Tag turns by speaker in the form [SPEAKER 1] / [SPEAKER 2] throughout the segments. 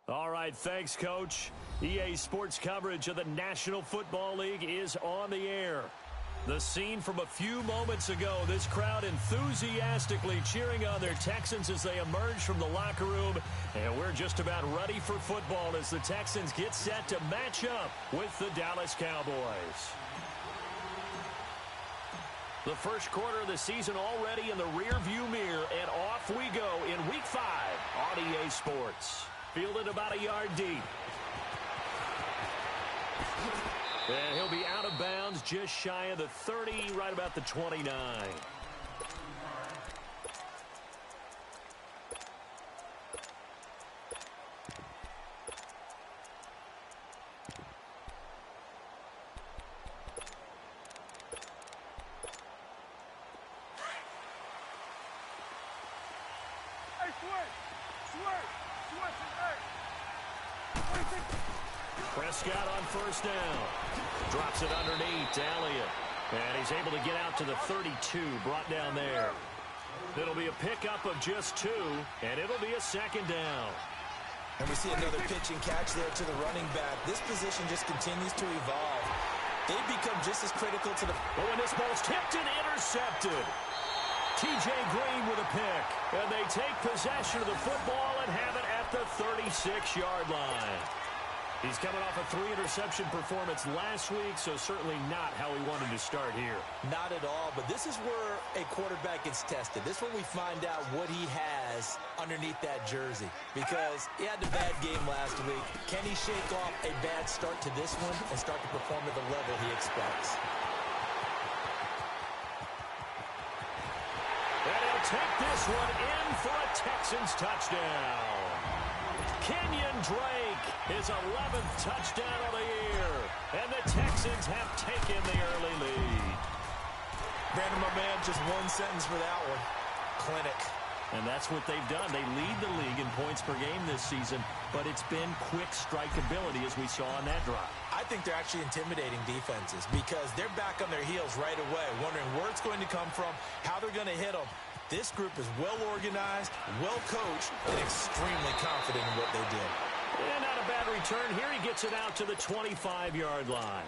[SPEAKER 1] All right, thanks, Coach. EA Sports coverage of the National Football League is on the air. The scene from a few moments ago, this crowd enthusiastically cheering on their Texans as they emerge from the locker room. And we're just about ready for football as the Texans get set to match up with the Dallas Cowboys. The first quarter of the season already in the rearview mirror, and off we go in Week 5 on EA Sports. Fielded about a yard deep. And he'll be out of bounds just shy of the 30, right about the 29. Prescott on first down. Drops it underneath to Elliott. And he's able to get out to the 32, brought down there. It'll be a pickup of just 2, and it'll be a second down.
[SPEAKER 2] And we see another pitch and catch there to the running back. This position just continues to evolve. They've become just as critical to the...
[SPEAKER 1] Oh, and this ball's tipped and intercepted. TJ Green with a pick. And they take possession of the football and have it at the 36-yard line. He's coming off a 3-interception performance last week, so certainly not how he wanted to start here.
[SPEAKER 2] Not at all, but this is where a quarterback gets tested. This is where we find out what he has underneath that jersey. Because he had a bad game last week. Can he shake off a bad start to this one and start to perform at the level he expects?
[SPEAKER 1] And he'll take this one in for a Texans touchdown. Kenyon Drake, his 11th touchdown of the year. And the Texans have taken the early lead.
[SPEAKER 2] Brandon, my man, just one sentence for that one. Clinic.
[SPEAKER 1] And that's what they've done. They lead the league in points per game this season, but it's been quick strikeability as we saw on that drive.
[SPEAKER 2] I think they're actually intimidating defenses because they're back on their heels right away, wondering where it's going to come from, how they're going to hit them. This group is well-organized, well-coached, and extremely confident in what they did.
[SPEAKER 1] And not a bad return. Here he gets it out to the 25-yard line.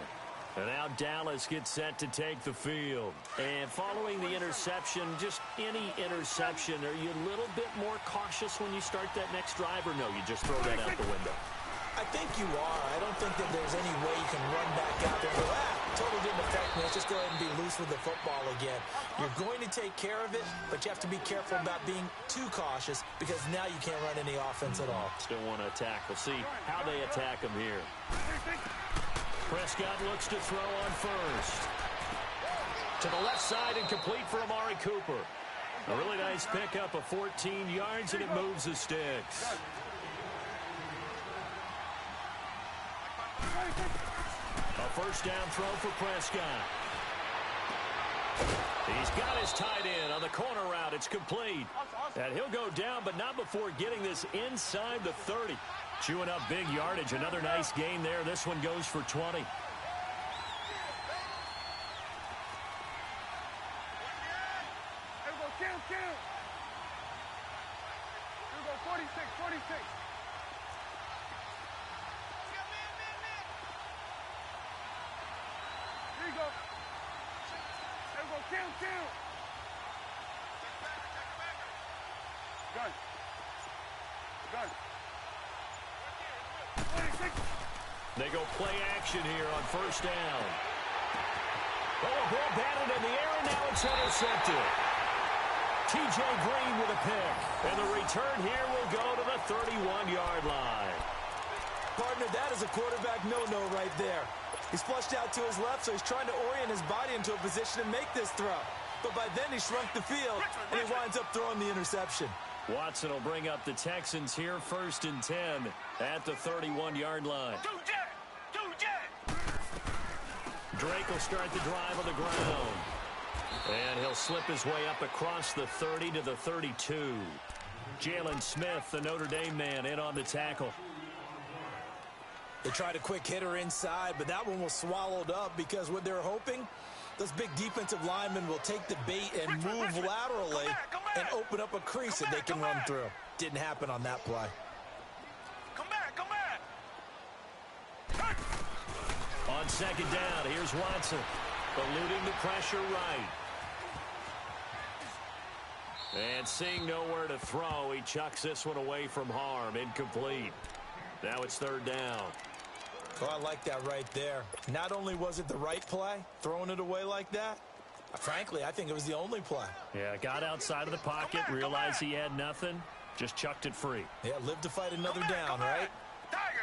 [SPEAKER 1] And now Dallas gets set to take the field. And following the interception, just any interception, are you a little bit more cautious when you start that next drive, or no, you just throw that out the window?
[SPEAKER 2] I think you are. I don't think that there's any way you can run back out there and go, totally didn't affect me. Let's just go ahead and be loose with the football again. You're going to take care of it, but you have to be careful about being too cautious because now you can't run any offense at all.
[SPEAKER 1] Still want to attack. We'll see how they attack him here. Prescott looks to throw on first. To the left side and complete for Amari Cooper. A really nice pickup of 14 yards, and it moves the sticks. A first down throw for Prescott. He's got his tight end on the corner route. It's complete. And he'll go down, but not before getting this inside the 30. Chewing up big yardage. Another nice gain there. This one goes for 20.
[SPEAKER 3] Here we go, count. Here we go, 46. Here you go. There we go, count. Gun. 26.
[SPEAKER 1] They go play action here on first down. Oh, a ball batted in the air, and now it's intercepted. TJ Green with a pick. And the return here will go to the 31-yard line.
[SPEAKER 2] Partner, that is a quarterback no-no right there. He's flushed out to his left, so he's trying to orient his body into a position to make this throw. But by then, he shrunk the field, and he winds up throwing the interception.
[SPEAKER 1] Watson will bring up the Texans here, 1st and 10 at the 31-yard line. Drake will start the drive on the ground. And he'll slip his way up across the 30 to the 32. Jalen Smith, the Notre Dame man, in on the tackle.
[SPEAKER 2] They tried a quick hitter inside, but that one was swallowed up because what they're hoping, those big defensive linemen will take the bait and move laterally and open up a crease that they can run through. Didn't happen on that play.
[SPEAKER 3] Come back.
[SPEAKER 1] On second down, here's Watson. Eluding the pressure right. And seeing nowhere to throw, he chucks this one away from harm. Incomplete. Now it's third down.
[SPEAKER 2] Oh, I like that right there. Not only was it the right play, throwing it away like that, frankly, I think it was the only play.
[SPEAKER 1] Yeah, got outside of the pocket, realized he had nothing, just chucked it free.
[SPEAKER 2] Yeah, live to fight another down, right?
[SPEAKER 3] Tiger.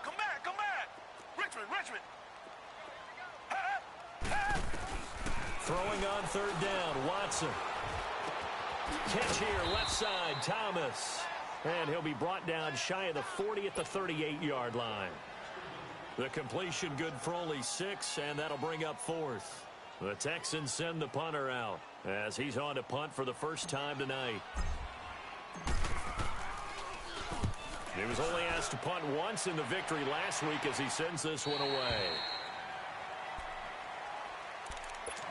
[SPEAKER 3] Come back. Richmond.
[SPEAKER 1] Throwing on third down, Watson. Catch here, left side, Thomas. And he'll be brought down shy of the 40 at the 38-yard line. The completion good for only 6, and that'll bring up fourth. The Texans send the punter out as he's on to punt for the first time tonight. He was only asked to punt once in the victory last week as he sends this one away.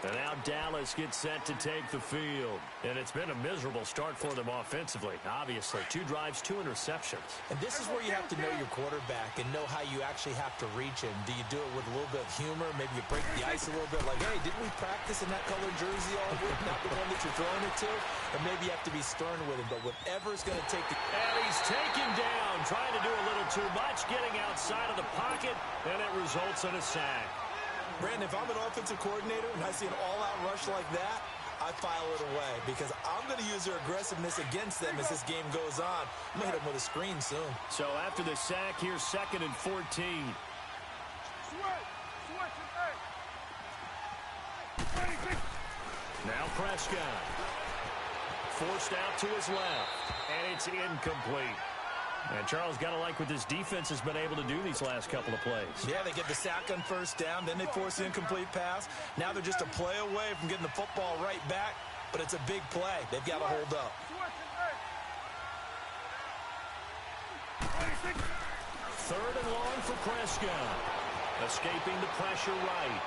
[SPEAKER 1] And now Dallas gets set to take the field. And it's been a miserable start for them offensively, obviously. 2 drives, 2 interceptions.
[SPEAKER 2] And this is where you have to know your quarterback and know how you actually have to reach him. Do you do it with a little bit of humor? Maybe you break the ice a little bit like, hey, didn't we practice in that colored jersey all week? Not the one that you're throwing it to? Or maybe you have to be stern with him. But whatever is going to take the...
[SPEAKER 1] And he's taken down, trying to do a little too much, getting outside of the pocket, and it results in a sack.
[SPEAKER 2] Brandon, if I'm an offensive coordinator and I see an all-out rush like that, I file it away because I'm going to use their aggressiveness against them as this game goes on. I'm going to hit them with a screen soon.
[SPEAKER 1] So after the sack, here's 2nd and 14. Now Prescott. Forced out to his left, and it's incomplete. And Charles, got to like what this defense has been able to do these last couple of plays.
[SPEAKER 2] Yeah, they get the sack on first down, then they force the incomplete pass. Now they're just a play away from getting the football right back, but it's a big play. They've got to hold up.
[SPEAKER 1] 3rd and long for Prescott. Escaping the pressure right.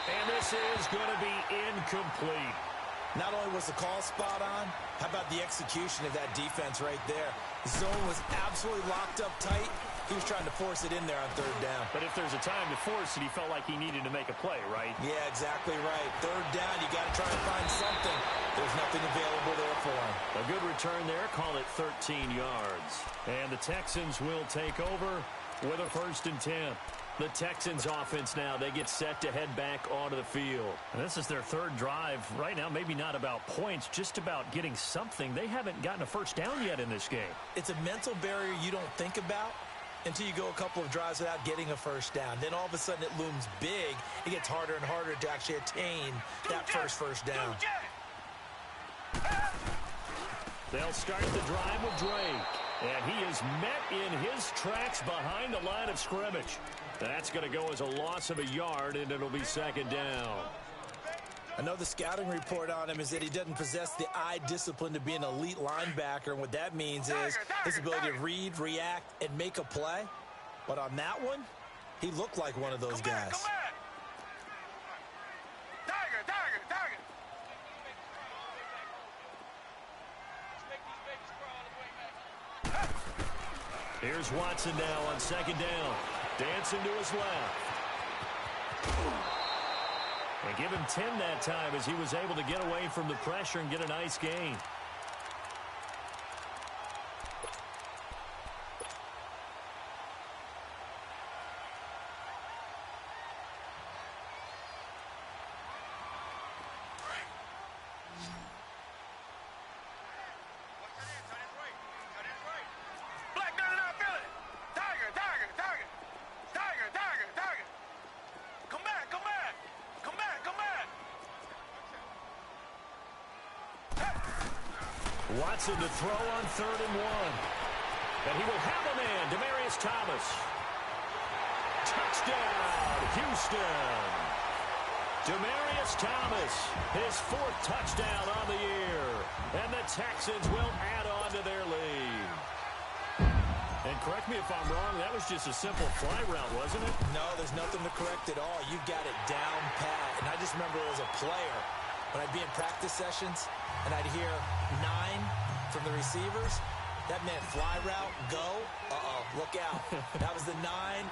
[SPEAKER 1] And this is going to be incomplete.
[SPEAKER 2] Not only was the call spot on, how about the execution of that defense right there? The zone was absolutely locked up tight. He was trying to force it in there on 3rd down.
[SPEAKER 1] But if there's a time to force it, he felt like he needed to make a play, right?
[SPEAKER 2] Yeah, exactly right. 3rd down, you got to try and find something. There's nothing available there for him.
[SPEAKER 1] A good return there, call it 13 yards. And the Texans will take over with a 1st and 10. The Texans offense now, they get set to head back onto the field. And this is their 3rd drive. Right now, maybe not about points, just about getting something. They haven't gotten a first down yet in this game.
[SPEAKER 2] It's a mental barrier you don't think about until you go a couple of drives without getting a first down. Then all of a sudden it looms big. It gets harder and harder to actually attain that first down.
[SPEAKER 1] They'll start the drive with Drake. And he is met in his tracks behind the line of scrimmage. That's going to go as a loss of a yard, and it'll be 2nd down.
[SPEAKER 2] I know the scouting report on him is that he doesn't possess the eye discipline to be an elite linebacker, and what that means is his ability to read, react, and make a play. But on that one, he looked like one of those guys.
[SPEAKER 3] Tiger.
[SPEAKER 1] Here's Watson now on 2nd down. Dancing to his left. And give him 10 that time as he was able to get away from the pressure and get a nice gain. Watson to throw on 3rd and 1. And he will have a man, Demaryius Thomas. Touchdown, Houston. Demaryius Thomas, his 4th touchdown on the year. And the Texans will add on to their lead. And correct me if I'm wrong, that was just a simple fly route, wasn't it?
[SPEAKER 2] No, there's nothing to correct at all. You've got it down pat. And I just remember as a player, when I'd be in practice sessions, and I'd hear 9 from the receivers, That meant fly route, go. Look out. That was the 9,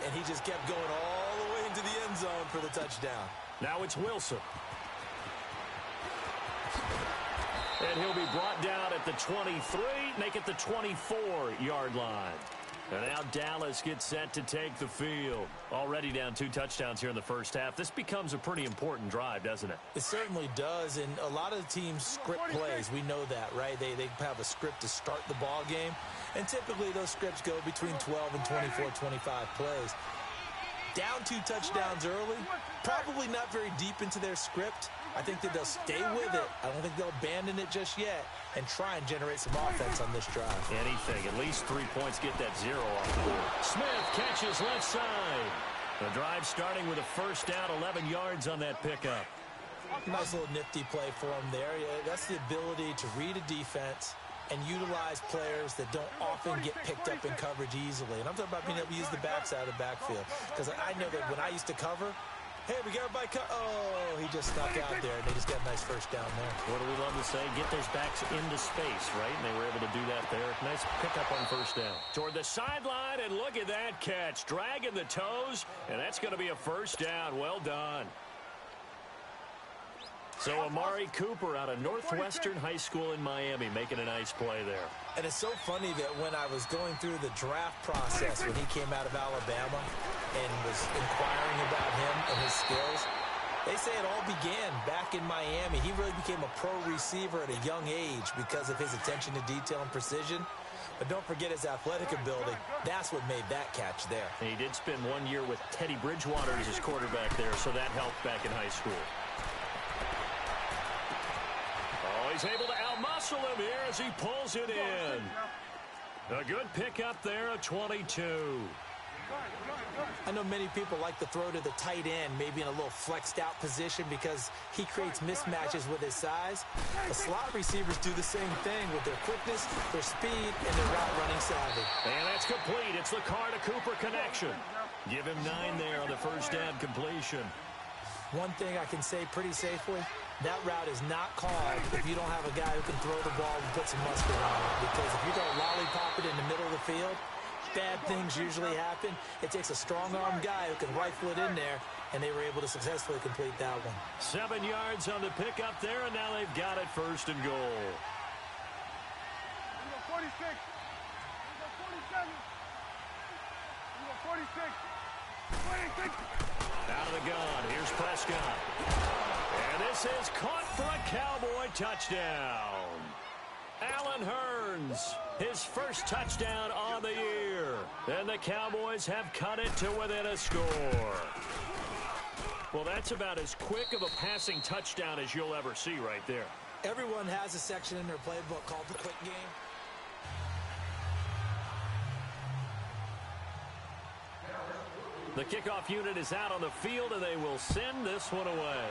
[SPEAKER 2] and he just kept going all the way into the end zone for the touchdown.
[SPEAKER 1] Now it's Wilson. And he'll be brought down at the 23, make it the 24-yard line. And now Dallas gets set to take the field. Already down 2 touchdowns here in the first half. This becomes a pretty important drive, doesn't it?
[SPEAKER 2] It certainly does, and a lot of the teams script plays. We know that, right? They have a script to start the ball game, and typically those scripts go between 12 and 24, 25 plays. Down 2 touchdowns early, probably not very deep into their script. I think that they'll stay with it. I don't think they'll abandon it just yet and try and generate some offense on this drive.
[SPEAKER 1] Anything. At least 3 points, get that 0 off the board. Smith catches left side. The drive starting with a first down, 11 yards on that pickup.
[SPEAKER 2] Nice little nifty play for him there. That's the ability to read a defense and utilize players that don't often get picked up in coverage easily. And I'm talking about being able to use the backside of the backfield. Because I know that when I used to cover, hey, we got everybody oh, he just snuck out there, and they just got a nice first down there.
[SPEAKER 1] What do we love to say? Get those backs into space, right? And they were able to do that there. Nice pickup on first down. Toward the sideline, and look at that catch. Dragging the toes, and that's going to be a first down. Well done. So Amari Cooper out of Northwestern High School in Miami making a nice play there.
[SPEAKER 2] And it's so funny that when I was going through the draft process when he came out of Alabama and was inquiring about him and his skills, they say it all began back in Miami. He really became a pro receiver at a young age because of his attention to detail and precision. But don't forget his athletic ability. That's what made that catch there.
[SPEAKER 1] And he did spend 1 year with Teddy Bridgewater as his quarterback there, so that helped back in high school. He's able to outmuscle him here as he pulls it in. A good pickup there, a 22.
[SPEAKER 2] I know many people like to throw to the tight end, maybe in a little flexed out position because he creates mismatches with his size. The slot receivers do the same thing with their quickness, their speed, and their route running savvy.
[SPEAKER 1] And that's complete. It's the Carr to Cooper connection. Give him 9 there on the first down completion.
[SPEAKER 2] One thing I can say pretty safely, that route is not called if you don't have a guy who can throw the ball and put some muscle on it. Because if you don't lollipop it in the middle of the field, bad things usually happen. It takes a strong-arm guy who can rifle it in there, and they were able to successfully complete that one.
[SPEAKER 1] 7 yards on the pickup there, and now they've got it first and goal.
[SPEAKER 3] 46. 47. 46. 26.
[SPEAKER 1] Out of the gun, here's Prescott. And this is caught for a Cowboy touchdown. Allen Hurns, his first touchdown on the year. And the Cowboys have cut it to within a score. Well, that's about as quick of a passing touchdown as you'll ever see right there.
[SPEAKER 2] Everyone has a section in their playbook called the quick game.
[SPEAKER 1] The kickoff unit is out on the field, and they will send this one away.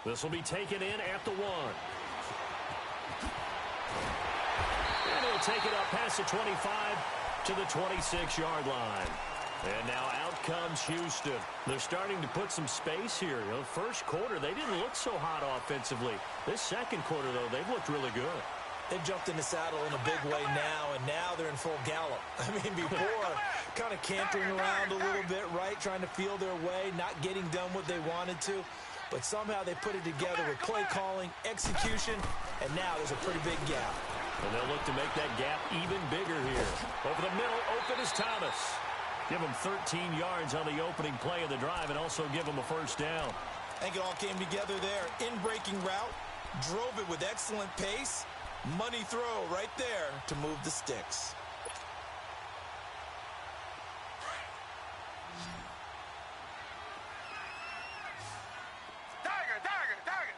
[SPEAKER 1] This will be taken in at the 1. And he'll take it up past the 25 to the 26-yard line. And now out comes Houston. They're starting to put some space here. You know, first quarter, they didn't look so hot offensively. This second quarter, though, they've looked really good.
[SPEAKER 2] They've jumped in the saddle in a big way now, and now they're in full gallop. I mean, before, kind of cantering around a little bit, right, trying to feel their way, not getting done what they wanted to. But somehow they put it together with play calling, execution, and now there's a pretty big gap.
[SPEAKER 1] And they'll look to make that gap even bigger here. Over the middle, open is Thomas. Give him 13 yards on the opening play of the drive and also give him a first down.
[SPEAKER 2] I think it all came together there. In-breaking route, drove it with excellent pace. Money throw right there to move the sticks.
[SPEAKER 3] Tiger, Tiger, Tiger.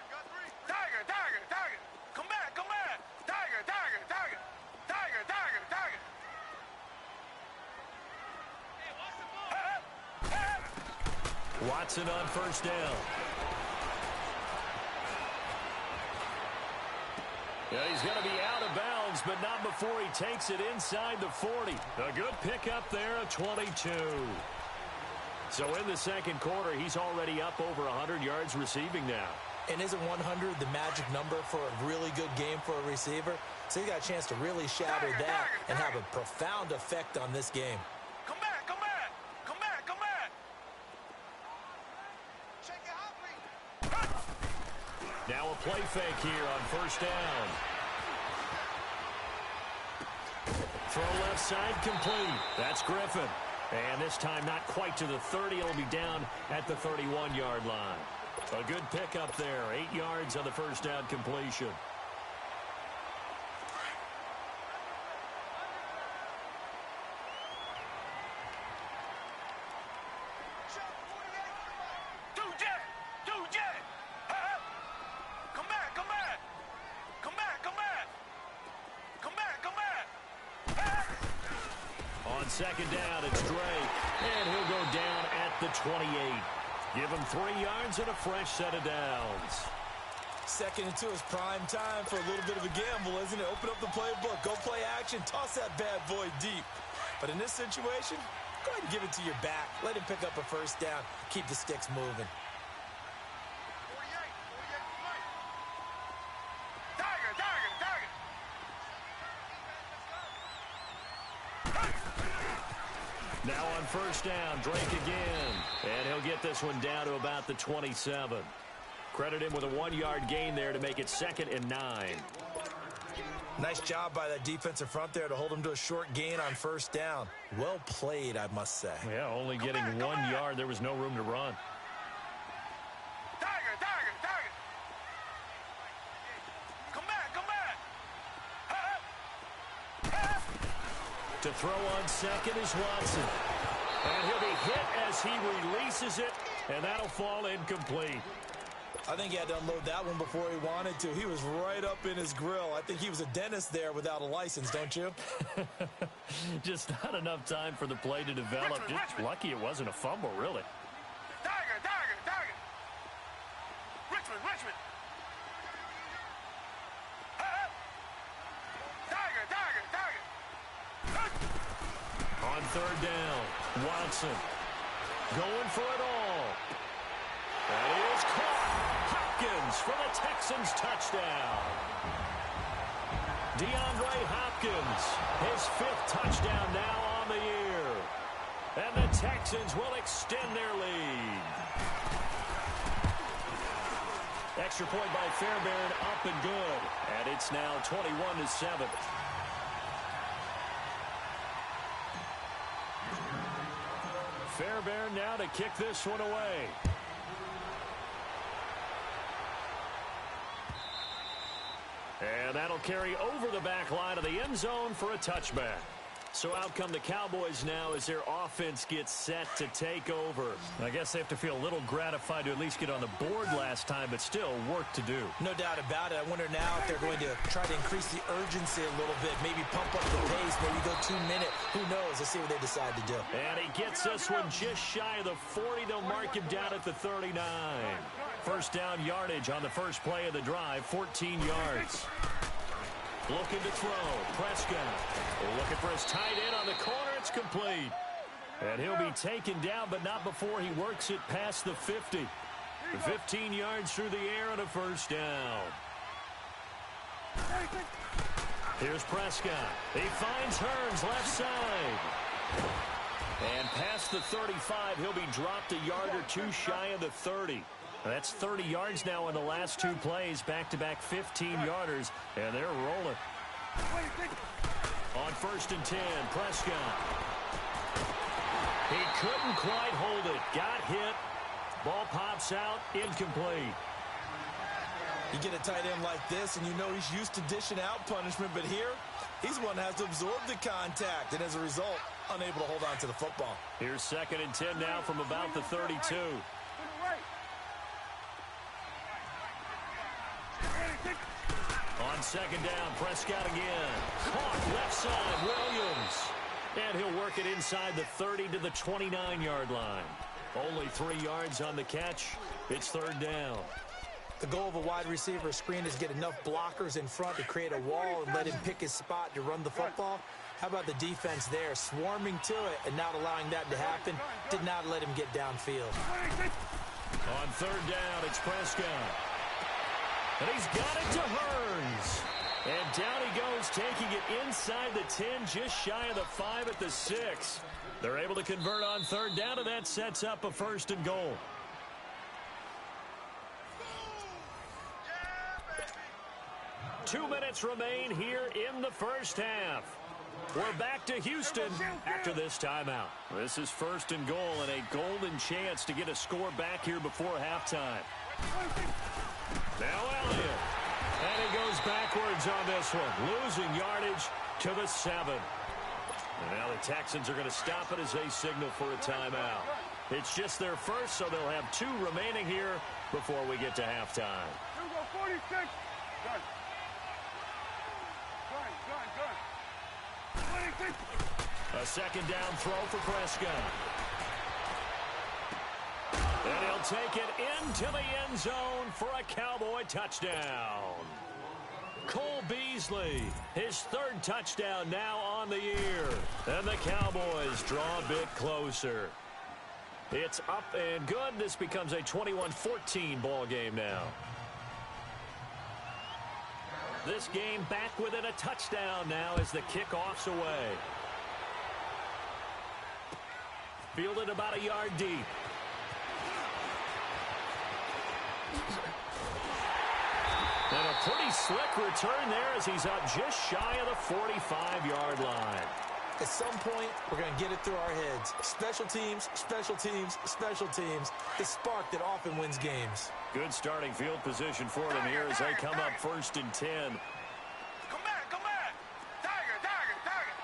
[SPEAKER 3] Got three. Tiger, Tiger, Tiger. Come back. Tiger, Tiger, Tiger. Tiger, Tiger, Tiger. Hey, watch the ball.
[SPEAKER 1] Watson on first down. Yeah, he's going to be out of bounds, but not before he takes it inside the 40. A good pickup there, a 22. So in the second quarter, he's already up over 100 yards receiving now.
[SPEAKER 2] And isn't 100 the magic number for a really good game for a receiver? So he's got a chance to really shatter that and have a profound effect on this game.
[SPEAKER 3] Come back, come back, come back, come back. Shake it out, please.
[SPEAKER 1] Now a play fake here on first down. Throw left side complete. That's Griffin. And this time not quite to the 30. It'll be down at the 31-yard line. A good pickup there. 8 yards on the first down completion. Second down, it's Drake, and he'll go down at the 28. Give him 3 yards and a fresh set of downs.
[SPEAKER 2] Second into his prime time for a little bit of a gamble, isn't it? Open up the playbook, go play action, toss that bad boy deep. But in this situation, go ahead and give it to your back. Let him pick up a first down, keep the sticks moving.
[SPEAKER 1] Now on first down, Drake again. And he'll get this one down to about the 27. Credit him with a 1-yard gain there to make it 2nd and 9.
[SPEAKER 2] Nice job by that defensive front there to hold him to a short gain on first down. Well played, I must say.
[SPEAKER 1] Yeah, only getting 1 yard. There was no room to run. To throw on second is Watson. And he'll be hit as he releases it, and that'll fall incomplete.
[SPEAKER 2] I think he had to unload that one before he wanted to. He was right up in his grill. I think he was a dentist there without a license, don't you?
[SPEAKER 1] Just not enough time for the play to develop. Just lucky it wasn't a fumble, really.
[SPEAKER 3] Richmond.
[SPEAKER 1] On third down, Watson going for it all. That is caught. Hopkins for the Texans touchdown. DeAndre Hopkins, his 5th touchdown now on the year. And the Texans will extend their lead. Extra point by Fairbairn, up and good. And it's now 21-7. Fairbairn now to kick this one away. And that'll carry over the back line of the end zone for a touchback. So out come the Cowboys now as their offense gets set to take over. I guess they have to feel a little gratified to at least get on the board last time, but still work to do.
[SPEAKER 2] No doubt about it. I wonder now if they're going to try to increase the urgency a little bit, maybe pump up the pace, maybe go 2-minute. Who knows? Let's see what they decide to do.
[SPEAKER 1] And he gets this one just shy of the 40. They'll mark him down at the 39. First down yardage on the first play of the drive, 14 yards. Looking to throw. Prescott looking for his tight end on the corner. It's complete. And he'll be taken down, but not before he works it past the 50. 15 yards through the air on a first down. Here's Prescott. He finds Hearns left side. And past the 35, he'll be dropped a yard or two shy of the 30. That's 30 yards now in the last 2 plays, back-to-back 15-yarders, and they're rolling. On first and 10, Prescott. He couldn't quite hold it. Got hit. Ball pops out, incomplete.
[SPEAKER 2] You get a tight end like this, and you know he's used to dishing out punishment, but here, he's one that has to absorb the contact, and as a result, unable to hold on to the football.
[SPEAKER 1] Here's 2nd and 10 now from about the 32. On second down, Prescott again. Caught left side, Williams. And he'll work it inside the 30 to the 29-yard line. Only 3 yards on the catch. It's third down.
[SPEAKER 2] The goal of a wide receiver screen is get enough blockers in front to create a wall and let him pick his spot to run the football. How about the defense there, swarming to it and not allowing that to happen? Did not let him get downfield.
[SPEAKER 1] On third down, it's Prescott. And he's got it to Hearns. And down he goes, taking it inside the 10, just shy of the 5 at the 6. They're able to convert on third down, and that sets up a 1st and goal.
[SPEAKER 3] Yeah, baby.
[SPEAKER 1] 2 minutes remain here in the first half. We're back to Houston after this timeout. This is 1st and goal and a golden chance to get a score back here before halftime. Now Elliott. And he goes backwards on this one, losing yardage to the 7. And now the Texans are going to stop it as they signal for a timeout. It's just their first, so they'll have 2 remaining here before we get to halftime.
[SPEAKER 3] 46. Gun. Gun. 26.
[SPEAKER 1] A 2nd down throw for Prescott. And he'll take it into the end zone for a Cowboy touchdown. Cole Beasley, his 3rd touchdown now on the year. And the Cowboys draw a bit closer. It's up and good. This becomes a 21-14 ball game now. This game back within a touchdown now as the kickoff's away. Fielded about a yard deep. And a pretty slick return there as he's up just shy of the 45-yard line.
[SPEAKER 2] At some point, we're going to get it through our heads. Special teams, special teams, special teams. The spark that often wins games.
[SPEAKER 1] Good starting field position for them here as they come up 1st and 10.
[SPEAKER 3] Come back, come back. Tiger, tiger, tiger.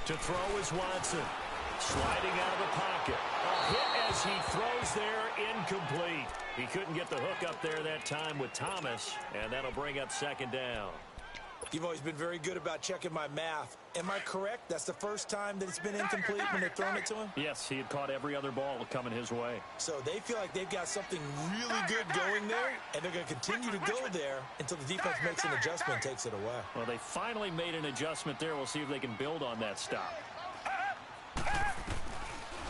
[SPEAKER 1] To throw is Watson. Sliding out of the pocket. A hit as he throws there, incomplete. He couldn't get the hook up there that time with Thomas, and that'll bring up 2nd down.
[SPEAKER 2] You've always been very good about checking my math. Am I correct? That's the first time that it's been incomplete when they've thrown it to him?
[SPEAKER 1] Yes, he had caught every other ball coming his way.
[SPEAKER 2] So they feel like they've got something really good going there, and they're going to continue to go there until the defense makes an adjustment and takes it away.
[SPEAKER 1] Well, they finally made an adjustment there. We'll see if they can build on that stop.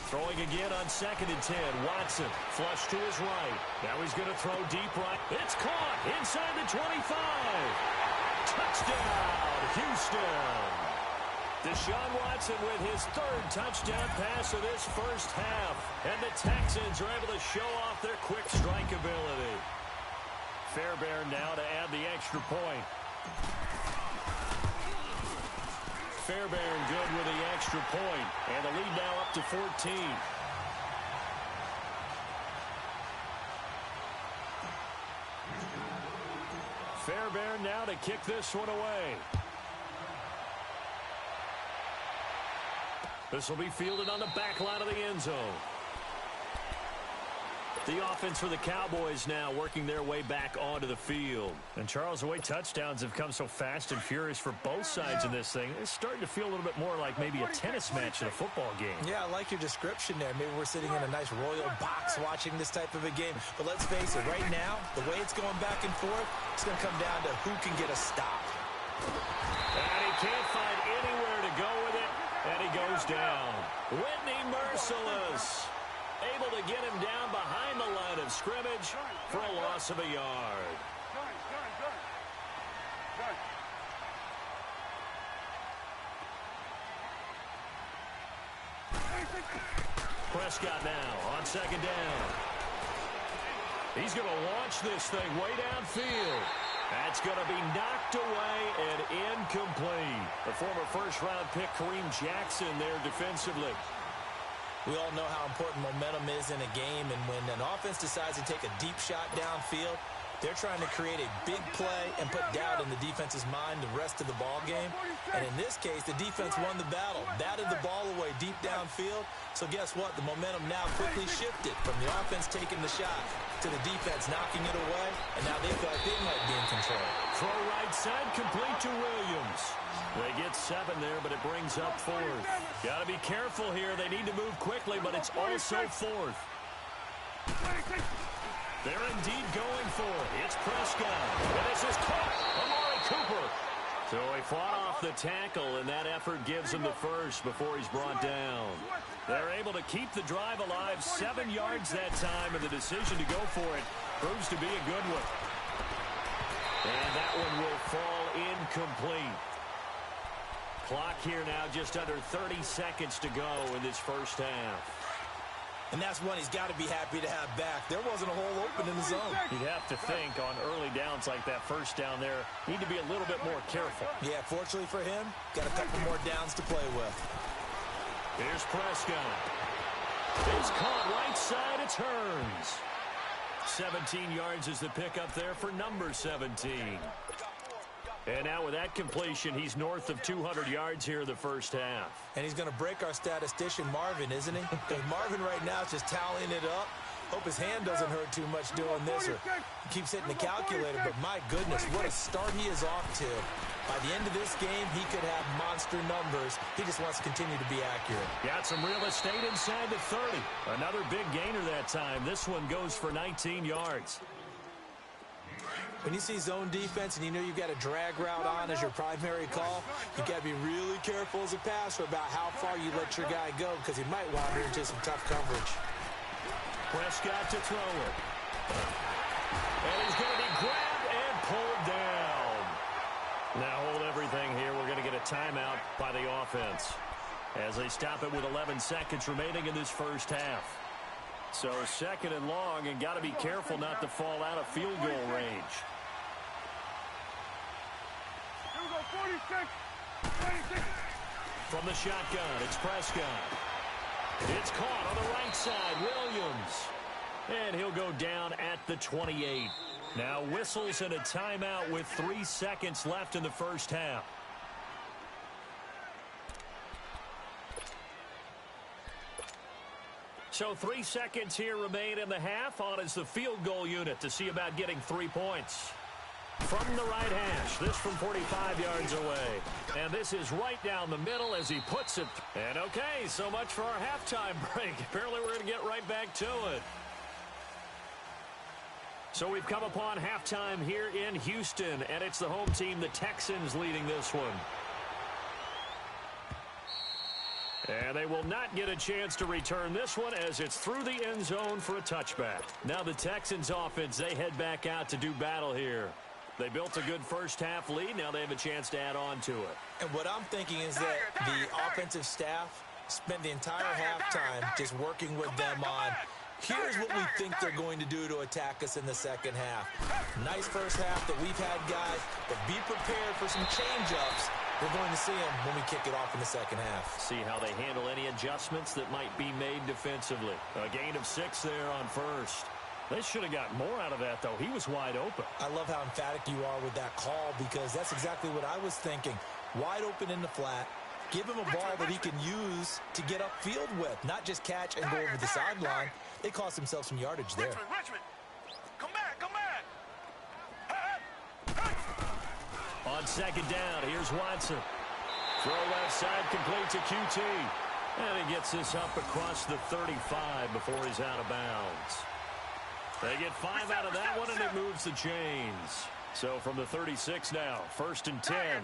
[SPEAKER 1] Throwing again on 2nd and 10. Watson flush to his right. Now he's going to throw deep right. It's caught inside the 25. Touchdown, Houston. Deshaun Watson with his 3rd touchdown pass of this first half. And the Texans are able to show off their quick strike ability. Fairbairn now to add the extra point. Fairbairn good with the extra point. And the lead now up to 14. Fairbairn now to kick this one away. This will be fielded on the back line of the end zone. The offense for the Cowboys now working their way back onto the field. And Charles, the way touchdowns have come so fast and furious for both sides in this thing, it's starting to feel a little bit more like maybe a tennis match in a football game.
[SPEAKER 2] Yeah, I like your description there. Maybe we're sitting in a nice royal box watching this type of a game. But let's face it, right now, the way it's going back and forth, it's going to come down to who can get a stop.
[SPEAKER 1] And he can't find anywhere to go with it, and he goes down. Whitney merciless. Able to get him down behind the line of scrimmage for a loss of a yard. Prescott now on 2nd down. He's going to launch this thing way downfield. That's going to be knocked away and incomplete. The former first-round pick Kareem Jackson there defensively.
[SPEAKER 2] We all know how important momentum is in a game, and when an offense decides to take a deep shot downfield, they're trying to create a big play and put doubt in the defense's mind the rest of the ball game. And in this case, the defense won the battle, batted the ball away deep downfield. So guess what? The momentum now quickly shifted from the offense taking the shot to the defense knocking it away, and now they feel like they might be in control.
[SPEAKER 1] Throw right side complete to Williams. They get 7 there, but it brings up 4th. Got to be careful here. They need to move quickly, but it's also 4th. They're indeed going for it. It's Prescott. And this is caught. Amari Cooper. So he fought off the tackle, and that effort gives him the first before he's brought down. They're able to keep the drive alive, 7 yards that time, and the decision to go for it proves to be a good one. And that one will fall incomplete. Clock here now, just under 30 seconds to go in this first half.
[SPEAKER 2] And that's one he's got to be happy to have back. There wasn't a hole open in the zone.
[SPEAKER 1] You'd have to think on early downs like that first down there, need to be a little bit more careful.
[SPEAKER 2] Yeah, fortunately for him, got a couple more downs to play with.
[SPEAKER 1] Here's Prescott. It's caught right side. It turns. 17 yards is the pickup there for number 17. And now with that completion, he's north of 200 yards here in the first half.
[SPEAKER 2] And he's going to break our statistician, Marvin, isn't he? Because Marvin right now is just tallying it up. Hope his hand doesn't hurt too much doing this, or he keeps hitting the calculator. But my goodness, what a start he is off to. By the end of this game, he could have monster numbers. He just wants to continue to be accurate.
[SPEAKER 1] Got some real estate inside the 30. Another big gainer that time. This one goes for 19 yards.
[SPEAKER 2] When you see zone defense and you know you've got a drag route on as your primary call, you got to be really careful as a passer about how far you let your guy go, because he might wander into some tough coverage.
[SPEAKER 1] Prescott to throw it. And he's going to be grabbed and pulled down. Now hold everything here. We're going to get a timeout by the offense as they stop it with 11 seconds remaining in this first half. So second and long, and got to be careful not to fall out of field goal range.
[SPEAKER 3] Here we go, 46.
[SPEAKER 1] From the shotgun, it's Prescott. It's caught on the right side, Williams. And he'll go down at the 28. Now whistles and a timeout with 3 seconds left in the first half. So 3 seconds here remain in the half. On is the field goal unit to see about getting 3 points. From the right hash, this from 45 yards away. And this is right down the middle as he puts it. And okay, so much for our halftime break. Apparently we're going to get right back to it. So we've come upon halftime here in Houston, and it's the home team, the Texans, leading this one. And they will not get a chance to return this one as it's through the end zone for a touchback. Now the Texans offense, they head back out to do battle here. They built a good first half lead. Now they have a chance to add on to it.
[SPEAKER 2] And what I'm thinking is that the offensive staff spent the entire halftime just working with them on, here's what we think they're going to do to attack us in the second half. Nice first half that we've had, guys, but be prepared for some change-ups. We're going to see them when we kick it off in the second half.
[SPEAKER 1] See how they handle any adjustments that might be made defensively. A gain of 6 there on first. They should have got more out of that, though. He was wide open.
[SPEAKER 2] I love how emphatic you are with that call, because that's exactly what I was thinking. Wide open in the flat. Give him a ball that he can use to get upfield with, not just catch and go over the sideline. They cost themselves some yardage there.
[SPEAKER 3] Richmond. Come back, come back.
[SPEAKER 1] On second down, here's Watson. Throw left side, complete to QT. And he gets this up across the 35 before he's out of bounds. They get 5 out of that one, and it moves the chains. So from the 36 now, 1st and 10.
[SPEAKER 3] Tiger.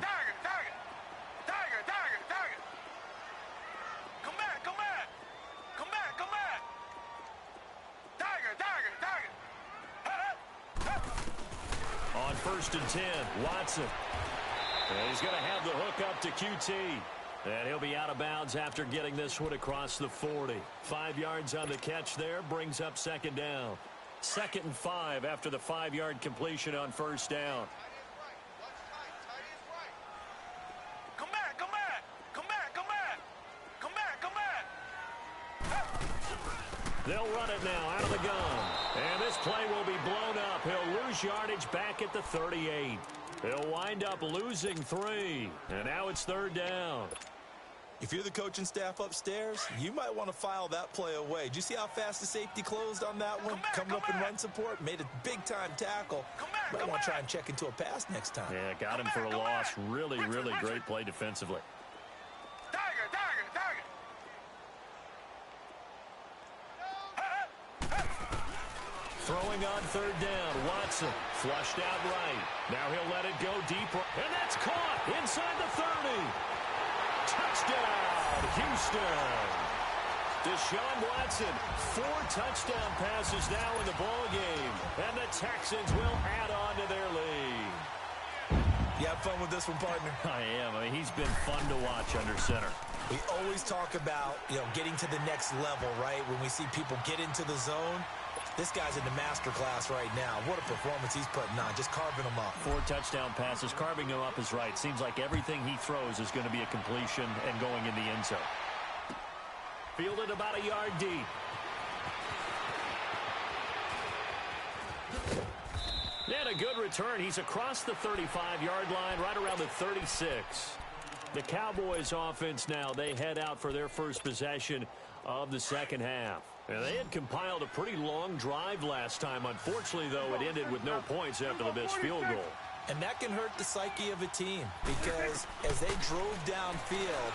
[SPEAKER 3] Come back. Tiger.
[SPEAKER 1] On 1st and 10, Watson. And he's going to have the hook up to QT. And he'll be out of bounds after getting this one across the 40. 5 yards on the catch there, brings up second down. 2nd and 5 after the 5-yard completion on first down.
[SPEAKER 3] Come back.
[SPEAKER 1] They'll run it now out of the gun. And this play will be blown up. He'll lose yardage back at the 38. He'll wind up losing 3. And now it's 3rd down.
[SPEAKER 2] If you're the coaching staff upstairs, you might want to file that play away. Did you see how fast the safety closed on that one? Coming up in run support, made a big-time tackle. Might want to try and check into a pass next time.
[SPEAKER 1] Yeah, got him for a loss. Really great play defensively.
[SPEAKER 3] Tiger.
[SPEAKER 1] Throwing on 3rd down, Watson flushed out right. Now he'll let it go deep, and that's caught inside the 30. Touchdown, Houston. Deshaun Watson, 4 touchdown passes now in the ball game, and the Texans will add on to their lead.
[SPEAKER 2] You have fun with this one, partner?
[SPEAKER 1] I am. I mean, he's been fun to watch under center.
[SPEAKER 2] We always talk about, getting to the next level, right? When we see people get into the zone, this guy's in the master class right now. What a performance he's putting on, just carving them up.
[SPEAKER 1] 4 touchdown passes, carving them up is right. Seems like everything he throws is going to be a completion and going in the end zone. Fielded about a yard deep. And a good return. He's across the 35-yard line, right around the 36. The Cowboys offense now, they head out for their first possession of the second half. And they had compiled a pretty long drive last time. Unfortunately, though, it ended with no points after the missed field goal.
[SPEAKER 2] And that can hurt the psyche of a team because as they drove downfield,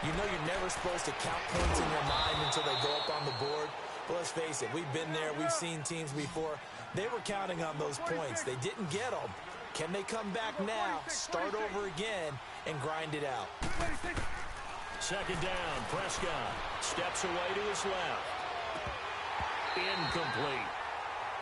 [SPEAKER 2] you're never supposed to count points in your mind until they go up on the board. But let's face it, we've been there. We've seen teams before. They were counting on those points. They didn't get them. Can they come back now, start over again, and grind it out?
[SPEAKER 1] Second down, Prescott steps away to his left. Incomplete.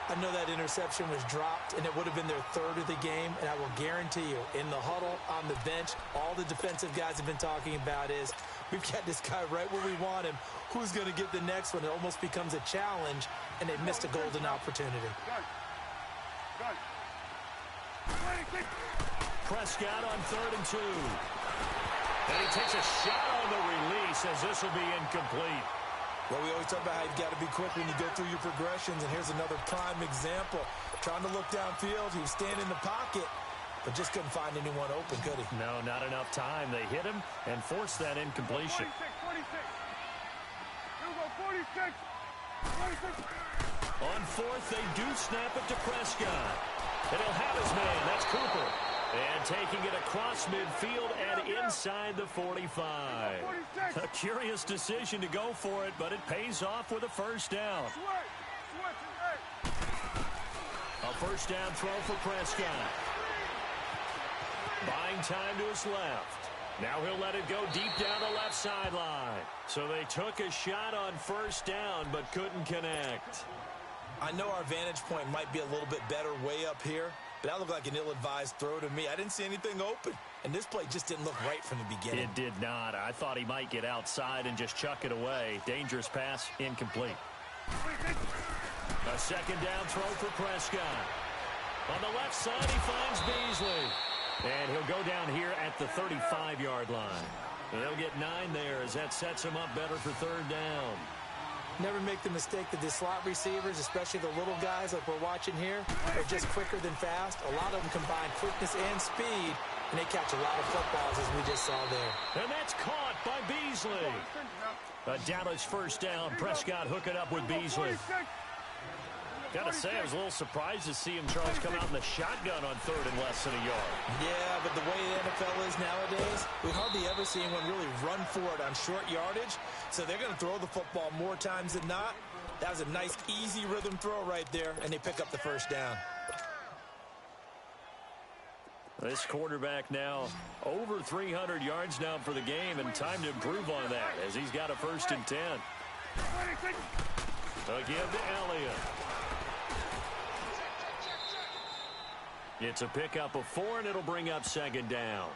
[SPEAKER 2] I know that interception was dropped, and it would have been their 3rd of the game, and I will guarantee you, in the huddle, on the bench, all the defensive guys have been talking about is, we've got this guy right where we want him. Who's going to get the next one? It almost becomes a challenge, and they missed a golden opportunity.
[SPEAKER 1] Prescott on 3rd and 2. And he takes a shot on the release as this will be incomplete.
[SPEAKER 2] Well, we always talk about how you've got to be quick when you go through your progressions, and here's another prime example. Trying to look downfield, he was standing in the pocket, but just couldn't find anyone open, could he?
[SPEAKER 1] No, not enough time. They hit him and forced that incompletion.
[SPEAKER 3] 46.
[SPEAKER 1] On 4th, they do snap it to Prescott. And he'll have his man. That's Cooper. And taking it across midfield and inside the 45. A curious decision to go for it, but it pays off with a first down. A first down throw for Prescott. Buying time to his left. Now he'll let it go deep down the left sideline. So they took a shot on first down, but couldn't connect.
[SPEAKER 2] I know our vantage point might be a little bit better way up here, but that looked like an ill-advised throw to me. I didn't see anything open, and this play just didn't look right from the beginning.
[SPEAKER 1] It did not. I thought he might get outside and just chuck it away. Dangerous pass, incomplete. A second down throw for Prescott. On the left side, he finds Beasley. And he'll go down here at the 35-yard line. They'll get 9 there as that sets him up better for 3rd down.
[SPEAKER 2] Never make the mistake that the slot receivers, especially the little guys like we're watching here, are just quicker than fast. A lot of them combine quickness and speed, and they catch a lot of footballs, as we just saw there.
[SPEAKER 1] And that's caught by Beasley. A Dallas first down. Prescott hooking up with Beasley. Got to say, I was a little surprised to see him, Charles, come out in the shotgun on 3rd and less than a yard.
[SPEAKER 2] Yeah, but the way the NFL is nowadays, we hardly ever see anyone really run for it on short yardage. So they're going to throw the football more times than not. That was a nice, easy rhythm throw right there, and they pick up the first down.
[SPEAKER 1] This quarterback now over 300 yards now for the game, and time to improve on that as he's got a 1st and 10. Again to Elliott. It's a pickup of 4, and it'll bring up 2nd down.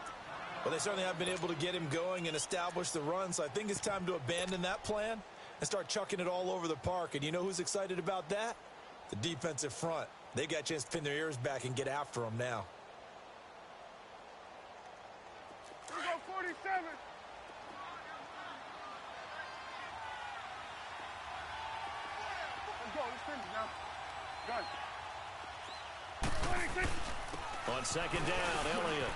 [SPEAKER 2] Well, they certainly have been able to get him going and establish the run, so I think it's time to abandon that plan and start chucking it all over the park. And you know who's excited about that? The defensive front. They got a chance to pin their ears back and get after him now.
[SPEAKER 3] Here we go, 47. Let's go, let's finish now. Gun. 26.
[SPEAKER 1] On 2nd down, Elliott.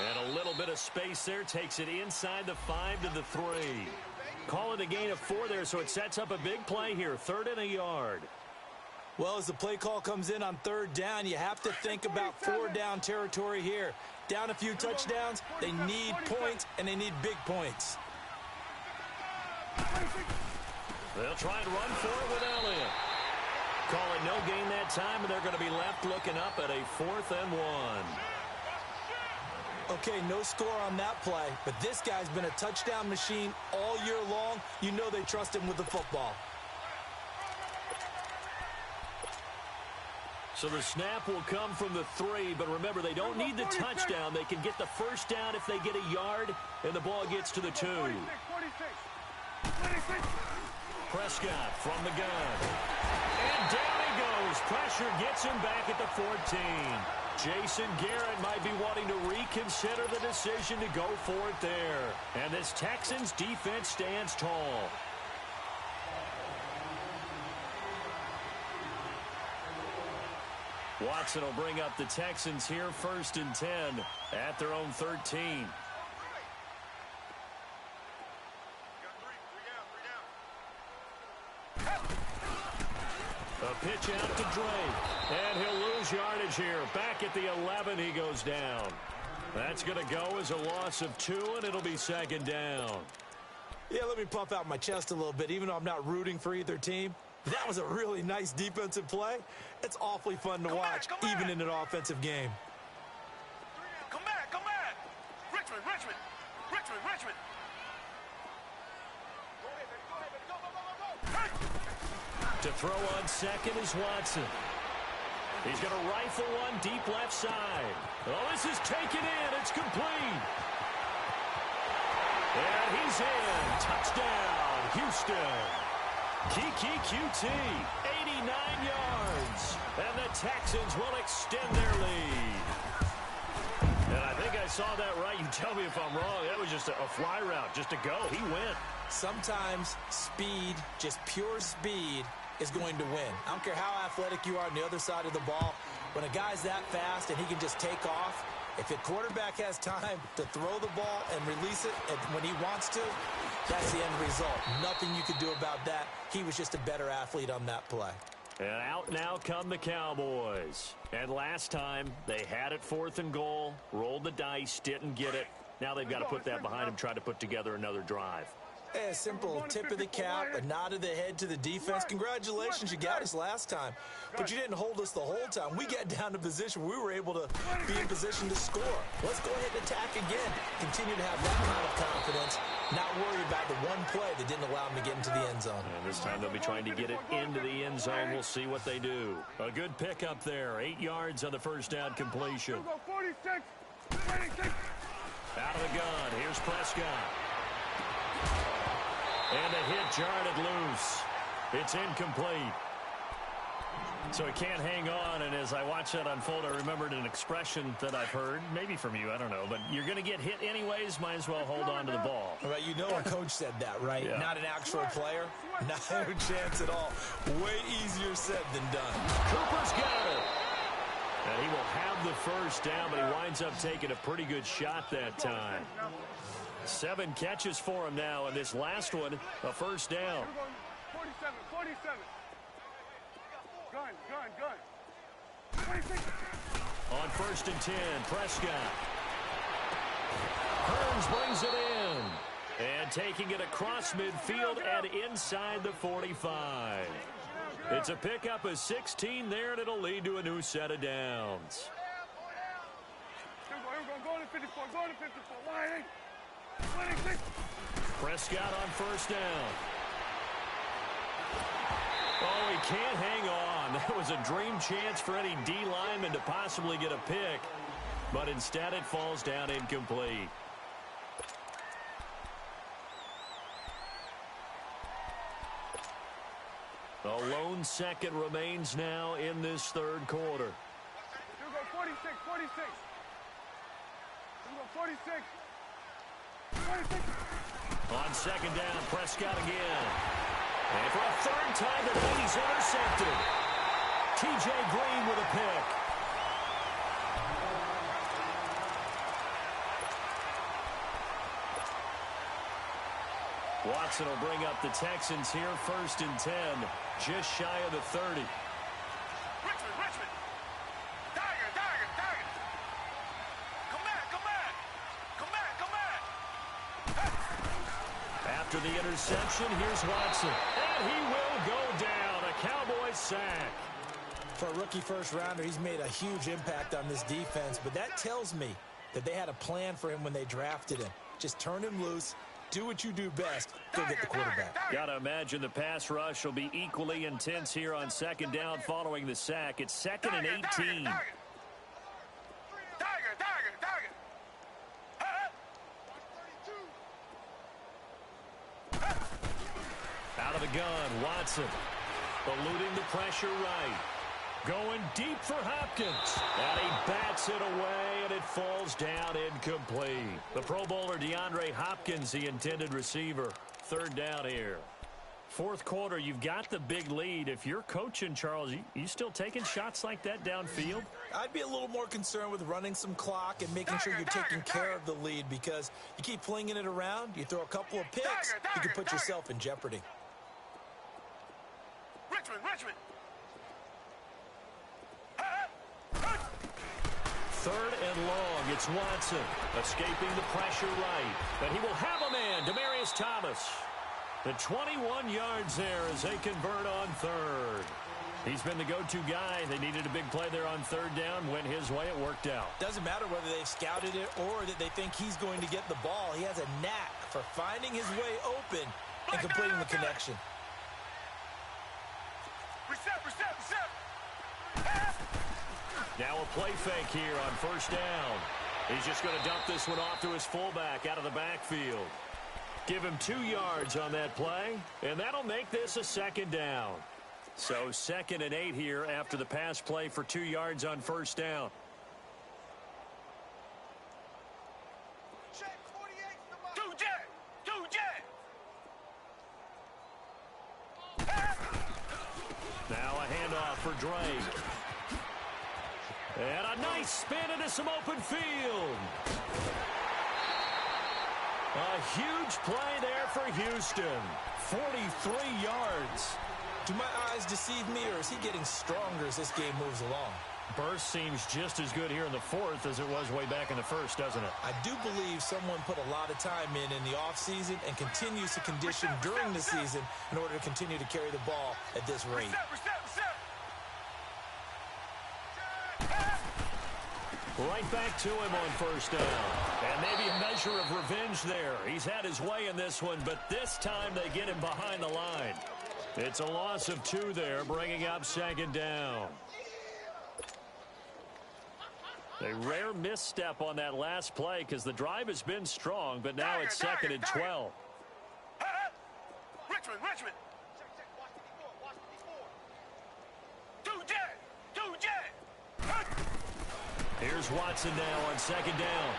[SPEAKER 1] And a little bit of space there. Takes it inside the 5 to the 3. Call it a gain of 4 there, so it sets up a big play here. 3rd and a yard.
[SPEAKER 2] Well, as the play call comes in on 3rd down, you have to think about 4-down territory here. Down a few touchdowns, they need points, and they need big points.
[SPEAKER 1] They'll try and run for it with Elliott. Calling no gain that time, and they're going to be left looking up at a 4th and 1.
[SPEAKER 2] Okay, no score on that play, but this guy's been a touchdown machine all year long. You know they trust him with the football.
[SPEAKER 1] So the snap will come from the 3, but remember, they don't need the touchdown. They can get the first down if they get a yard, and the ball gets to the 2. Prescott from the gun. And down he goes. Pressure gets him back at the 14. Jason Garrett might be wanting to reconsider the decision to go for it there. And this Texans defense stands tall. Watson will bring up the Texans here, 1st and 10 at their own 13. A pitch out to Drake, and he'll lose yardage here. Back at the 11, he goes down. That's going to go as a loss of 2, and it'll be 2nd down.
[SPEAKER 2] Yeah, let me puff out my chest a little bit, even though I'm not rooting for either team. That was a really nice defensive play. It's awfully fun to watch, even in an offensive game.
[SPEAKER 3] Come back, come back. Richmond, Richmond, Richmond, Richmond. Go ahead, baby, go ahead, baby. Go, go, go, go, go.
[SPEAKER 1] To throw on 2nd is Watson. He's going to rifle one deep left side. Oh, this is taken in. It's complete. And he's in. Touchdown, Houston. Kiki QT, 89 yards. And the Texans will extend their lead. And I think I saw that right. You tell me if I'm wrong. That was just a fly route, just to go. He went.
[SPEAKER 2] Sometimes speed, just pure speed, is going to win. I don't care how athletic you are on the other side of the ball. When a guy's that fast and he can just take off, if a quarterback has time to throw the ball and release it when he wants to, that's the end result. Nothing you could do about that. He was just a better athlete on that play.
[SPEAKER 1] And out now come the Cowboys. And last time, they had it 4th and goal, rolled the dice, didn't get it. Now they've got to put that behind them, try to put together another drive.
[SPEAKER 2] A simple tip of the cap, a nod of the head to the defense. Congratulations, you got us last time. But you didn't hold us the whole time. We got down to position where we were able to be in position to score. Let's go ahead and attack again. Continue to have that kind of confidence. Not worry about the one play that didn't allow them to get into the end zone.
[SPEAKER 1] And this time they'll be trying to get it into the end zone. We'll see what they do. A good pickup there. 8 yards on the first down completion.
[SPEAKER 3] 46, 26.
[SPEAKER 1] Out of the gun. Here's Prescott. And a hit jarred it loose. It's incomplete. So he can't hang on, and as I watch that unfold, I remembered an expression that I've heard, maybe from you, I don't know, but you're going to get hit anyways, might as well hold on to the ball.
[SPEAKER 2] All right, you know a coach said that, right?
[SPEAKER 1] Yeah.
[SPEAKER 2] Not an actual player. Not a chance at all. Way easier said than done.
[SPEAKER 1] Cooper's got it. And he will have the first down, but he winds up taking a pretty good shot that time. 7 catches for him now, and this last one, a first down.
[SPEAKER 3] 47, 47. Gun. 26.
[SPEAKER 1] On 1st and 10, Prescott. Hearns brings it in. And taking it across midfield and inside the 45. It's a pickup of 16 there, and it'll lead to a new set of downs.
[SPEAKER 3] Here we go. Go to 54. Go to 54. Line 26.
[SPEAKER 1] Prescott on first down. Oh, he can't hang on. That was a dream chance for any D lineman to possibly get a pick. But instead it falls down incomplete. A lone second remains now in this third quarter.
[SPEAKER 3] Here we go. 46, 46. Here we go. 46. 26.
[SPEAKER 1] On second down, Prescott again. And for a third time tonight, he's intercepted. T.J. Green with a pick. Watson will bring up the Texans here, 1st and 10, just shy of the 30.
[SPEAKER 3] Richmond. Tiger. Come back.
[SPEAKER 1] After the interception, here's Watson. And he will go down. A Cowboys sack.
[SPEAKER 2] For a rookie first rounder, he's made a huge impact on this defense, but that tells me that they had a plan for him when they drafted him. Just turn him loose, do what you do best, go get the quarterback.
[SPEAKER 1] Gotta imagine the pass rush will be equally intense here on second down following the sack. It's second and 18. Out of the gun, Watson. Eluding the pressure right. Going deep for Hopkins. And he bats it away, and it falls down incomplete. The Pro Bowler DeAndre Hopkins, the intended receiver. Third down here. Fourth quarter, you've got the big lead. If you're coaching, Charles, you still taking shots like that downfield?
[SPEAKER 2] I'd be a little more concerned with running some clock and making sure you're taking care of the lead, because you keep flinging it around, you throw a couple of picks, you can put yourself in jeopardy.
[SPEAKER 3] Richmond.
[SPEAKER 1] Third and long, it's Watson. Escaping the pressure right. But he will have a man, Demaryius Thomas. The 21 yards there as they convert on third. He's been the go-to guy. They needed a big play there on third down. Went his way. It worked out.
[SPEAKER 2] Doesn't matter whether they've scouted it or that they think he's going to get the ball. He has a knack for finding his way open and completing the connection.
[SPEAKER 3] Reset.
[SPEAKER 1] Now a play fake here on first down. He's just going to dump this one off to his fullback out of the backfield. Give him 2 yards on that play, and that'll make this a second down. So second and 8 here after the pass play for 2 yards on first down. Now a handoff for Drake. And a nice spin into some open field. A huge play there for Houston. 43 yards.
[SPEAKER 2] Do my eyes deceive me, or is he getting stronger as this game moves along?
[SPEAKER 1] Burst seems just as good here in the fourth as it was way back in the first, doesn't it?
[SPEAKER 2] I do believe someone put a lot of time in the offseason and continues to condition during the season in order to continue to carry the ball at this rate.
[SPEAKER 1] Right back to him on first down. And maybe a measure of revenge there. He's had his way in this one, but this time they get him behind the line. It's a loss of 2 there, bringing up second down. A rare misstep on that last play because the drive has been strong, but now it's second and 12.
[SPEAKER 3] Richmond.
[SPEAKER 1] Here's Watson now on second down.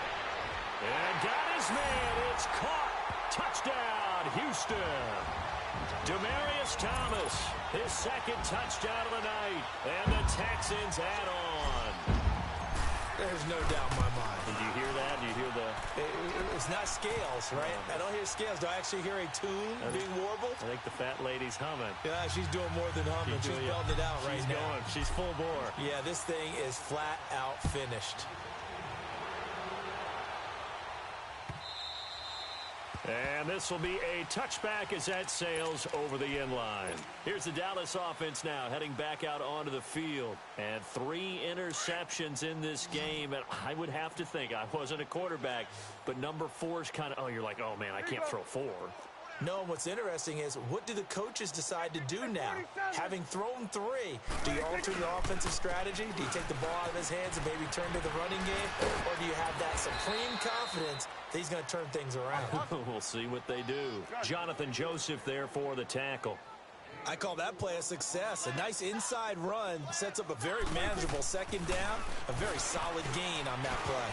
[SPEAKER 1] And got his man. It's caught. Touchdown, Houston. Demaryius Thomas, his second touchdown of the night. And the Texans add on.
[SPEAKER 2] There's no doubt in my mind.
[SPEAKER 1] Did you hear that? Do you hear the...
[SPEAKER 2] It's not scales, right? I don't hear scales. Do I actually hear a tune being warbled?
[SPEAKER 1] I think the fat lady's humming.
[SPEAKER 2] Yeah, she's doing more than humming. She's belting it out right now.
[SPEAKER 1] She's full bore.
[SPEAKER 2] Yeah, this thing is flat out finished.
[SPEAKER 1] And this will be a touchback as that sails over the end line. Here's the Dallas offense now heading back out onto the field. And 3 interceptions in this game. And I would have to think, I wasn't a quarterback, but number 4 is kind of, you're like, oh, man, I can't throw 4.
[SPEAKER 2] No, what's interesting is, what do the coaches decide to do now? Having thrown 3, do you alter your offensive strategy? Do you take the ball out of his hands and maybe turn to the running game? Or do you have that supreme confidence that he's going to turn things around?
[SPEAKER 1] We'll see what they do. Jonathan Joseph there for the tackle.
[SPEAKER 2] I call that play a success. A nice inside run sets up a very manageable second down. A very solid gain on that play.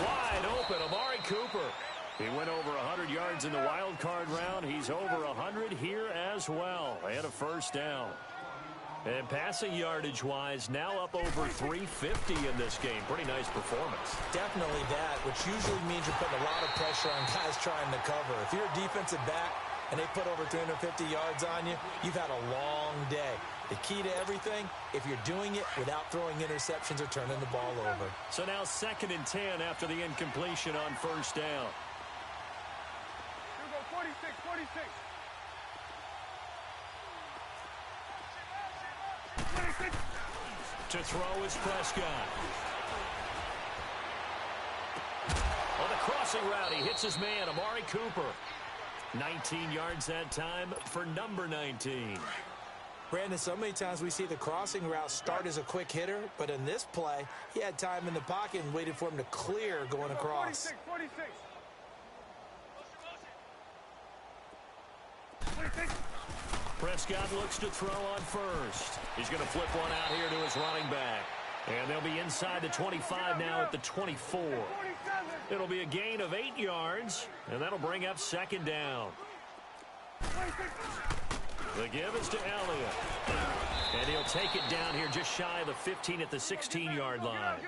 [SPEAKER 1] Wide open, Amari Cooper. He went over 100 yards in the wild card round. He's over 100 here as well. And a first down. And passing yardage-wise, now up over 350 in this game. Pretty nice performance.
[SPEAKER 2] Definitely that, which usually means you're putting a lot of pressure on guys trying to cover. If you're a defensive back and they put over 350 yards on you, you've had a long day. The key to everything, if you're doing it without throwing interceptions or turning the ball over.
[SPEAKER 1] So now second and 10 after the incompletion on first down.
[SPEAKER 3] 46.
[SPEAKER 1] To throw is Prescott. crossing route. He hits his man, Amari Cooper. 19 yards that time for number 19.
[SPEAKER 2] Brandon, so many times we see the crossing route start as a quick hitter, but in this play, he had time in the pocket and waited for him to clear going across.
[SPEAKER 3] 46.
[SPEAKER 1] Prescott looks to throw on first. He's going to flip one out here to his running back. And they'll be inside the 25 now at the 24. It'll be a gain of 8 yards, and that'll bring up second down. The give is to Elliott. And he'll take it down here just shy of the 15 at the 16-yard line.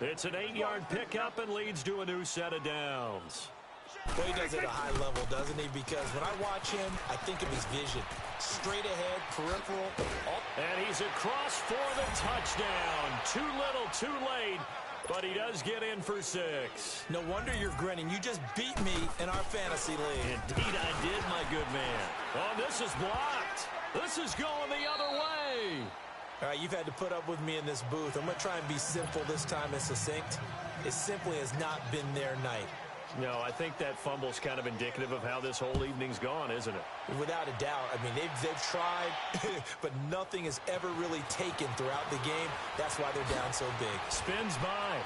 [SPEAKER 1] It's an 8-yard pickup and leads to a new set of downs.
[SPEAKER 2] Well, he does it at a high level, doesn't he? Because when I watch him, I think of his vision. Straight ahead, peripheral.
[SPEAKER 1] And he's across for the touchdown. Too little, too late. But he does get in for 6.
[SPEAKER 2] No wonder you're grinning. You just beat me in our fantasy league.
[SPEAKER 1] Indeed I did, my good man. Oh, this is blocked. This is going the other way.
[SPEAKER 2] All right, you've had to put up with me in this booth. I'm going to try and be simple this time and succinct. It simply has not been their night.
[SPEAKER 1] No, I think that fumble's kind of indicative of how this whole evening's gone, isn't it?
[SPEAKER 2] Without a doubt. I mean, they've tried, but nothing has ever really taken throughout the game. That's why they're down so big.
[SPEAKER 1] Spins by.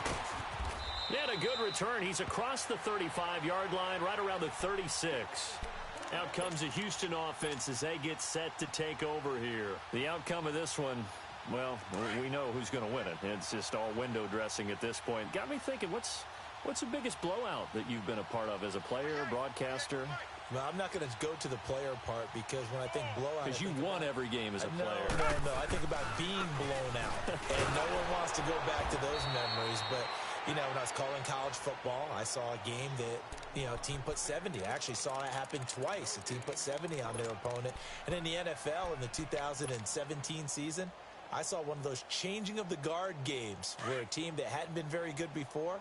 [SPEAKER 1] He had a good return. He's across the 35-yard line, right around the 36. Out comes the Houston offense as they get set to take over here. The outcome of this one, well, we know who's going to win it. It's just all window dressing at this point. Got me thinking, what's the biggest blowout that you've been a part of as a player, broadcaster?
[SPEAKER 2] Well, I'm not going to go to the player part because when I think blowout...
[SPEAKER 1] Because you won every game as a player.
[SPEAKER 2] No. I think about being blown out. And no one wants to go back to those memories. But, you know, when I was calling college football, I saw a game that, you know, a team put 70. I actually saw it happen twice. A team put 70 on their opponent. And in the NFL, in the 2017 season, I saw one of those changing of the guard games where a team that hadn't been very good before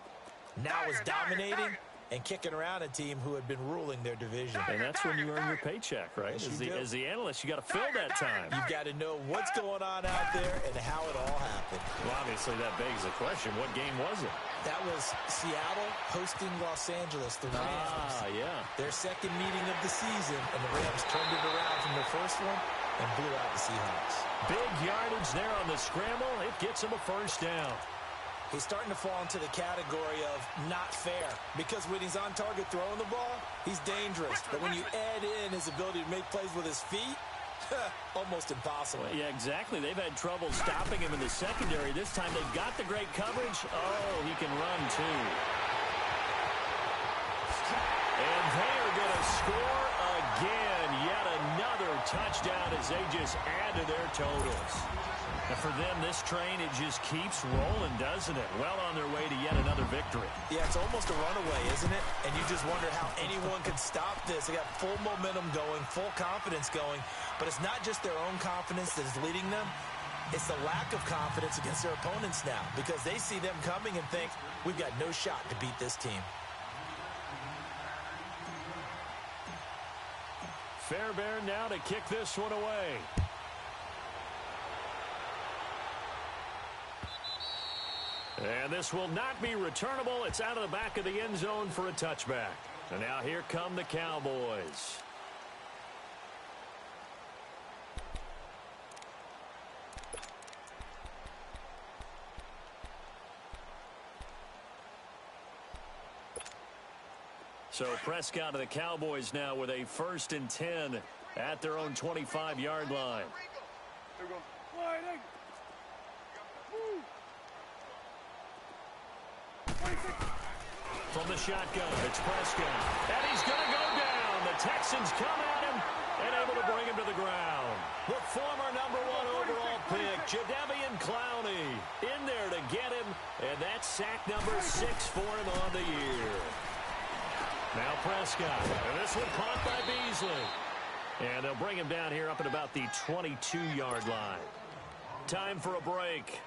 [SPEAKER 2] now is dominating and kicking around a team who had been ruling their division.
[SPEAKER 1] And that's when you earn your paycheck, right? As the analyst, you got to fill that time.
[SPEAKER 2] You've got to know what's going on out there and how it all happened.
[SPEAKER 1] Well, obviously, that begs the question, what game was it?
[SPEAKER 2] That was Seattle hosting Los Angeles, the Rams.
[SPEAKER 1] Yeah.
[SPEAKER 2] Their second meeting of the season, and the Rams turned it around from their first one and blew out the Seahawks.
[SPEAKER 1] Big yardage there on the scramble. It gets him a first down.
[SPEAKER 2] He's starting to fall into the category of not fair because when he's on target throwing the ball, he's dangerous. But when you add in his ability to make plays with his feet, almost impossible.
[SPEAKER 1] Well, yeah, exactly. They've had trouble stopping him in the secondary. This time they've got the great coverage. Oh, he can run too. And they are going to score again. Yet another touchdown as they just add to their totals. And for them, this train, it just keeps rolling, doesn't it? Well on their way to yet another victory.
[SPEAKER 2] Yeah, it's almost a runaway, isn't it? And you just wonder how anyone could stop this. They got full momentum going, full confidence going. But it's not just their own confidence that is leading them. It's the lack of confidence against their opponents now because they see them coming and think, we've got no shot to beat this team.
[SPEAKER 1] Fairbairn now to kick this one away. And this will not be returnable. It's out of the back of the end zone for a touchback. And now here come the Cowboys. So Prescott of the Cowboys now with a 1st and 10 at their own 25-yard line.
[SPEAKER 3] There we go. Sliding.
[SPEAKER 1] From the shotgun, it's Prescott. And he's going to go down. The Texans come at him and able to bring him to the ground. The former #1 overall pick, Jadeveon Clowney, in there to get him. And that's sack number 6 for him on the year. Now Prescott. And this one caught by Beasley. And they'll bring him down here up at about the 22-yard line. Time for a break.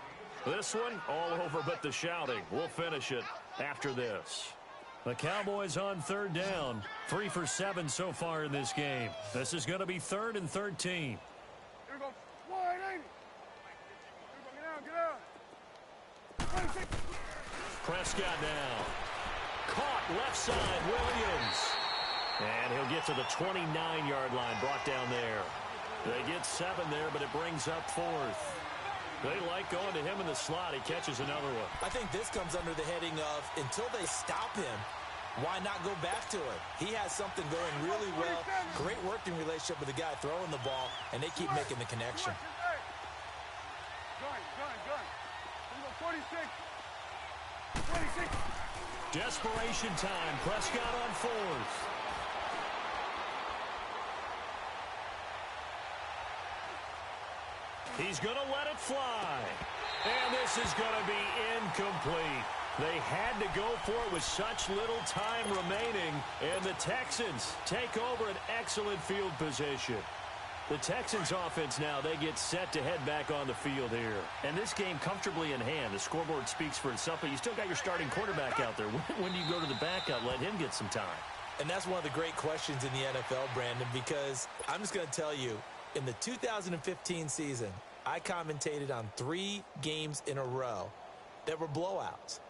[SPEAKER 1] This one, all over but the shouting. We'll finish it after this. The Cowboys on 3rd down. 3 for 7 so far in this game. This is going to be 3rd and 13.
[SPEAKER 3] Here we go. Wide, ain't it? Get out.
[SPEAKER 1] Prescott now. Caught left side, Williams. And he'll get to the 29-yard line, brought down there. They get 7 there, but it brings up 4th. They like going to him in the slot. He catches another one.
[SPEAKER 2] I think this comes under the heading of until they stop him, why not go back to it? He has something going really well. Great working relationship with the guy throwing the ball, and they keep making the connection.
[SPEAKER 3] Gun. 46. 26.
[SPEAKER 1] Desperation time. Prescott on 4th. He's going to let it fly. And this is going to be incomplete. They had to go for it with such little time remaining. And the Texans take over an excellent field position. The Texans offense now, they get set to head back on the field here. And this game comfortably in hand. The scoreboard speaks for itself, but you still got your starting quarterback out there. When do you go to the backup? Let him get some time.
[SPEAKER 2] And that's one of the great questions in the NFL, Brandon, because I'm just going to tell you, in the 2015 season, I commentated on 3 games in a row that were blowouts.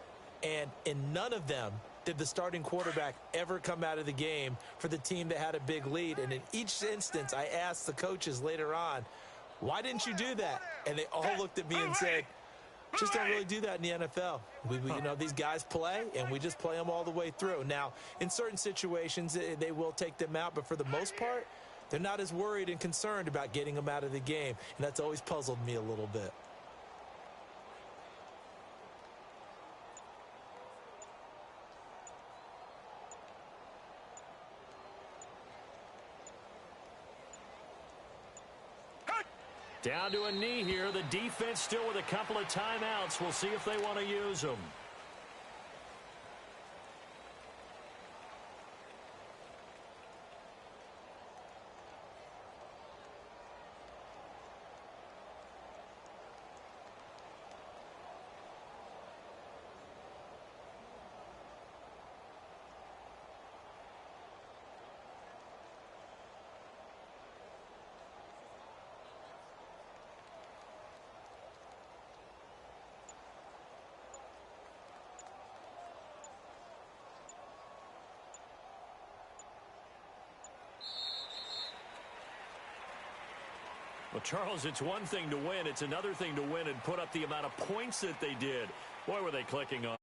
[SPEAKER 2] And in none of them did the starting quarterback ever come out of the game for the team that had a big lead. And in each instance, I asked the coaches later on, why didn't you do that? And they all looked at me and said, just don't really do that in the NFL. You know, these guys play, and we just play them all the way through. Now, in certain situations, they will take them out, but for the most part, they're not as worried and concerned about getting them out of the game. And that's always puzzled me a little bit.
[SPEAKER 1] Down to a knee here. The defense still with a couple of timeouts. We'll see if they want to use them. Well, Charles, it's one thing to win. It's another thing to win and put up the amount of points that they did. Boy, were they clicking on.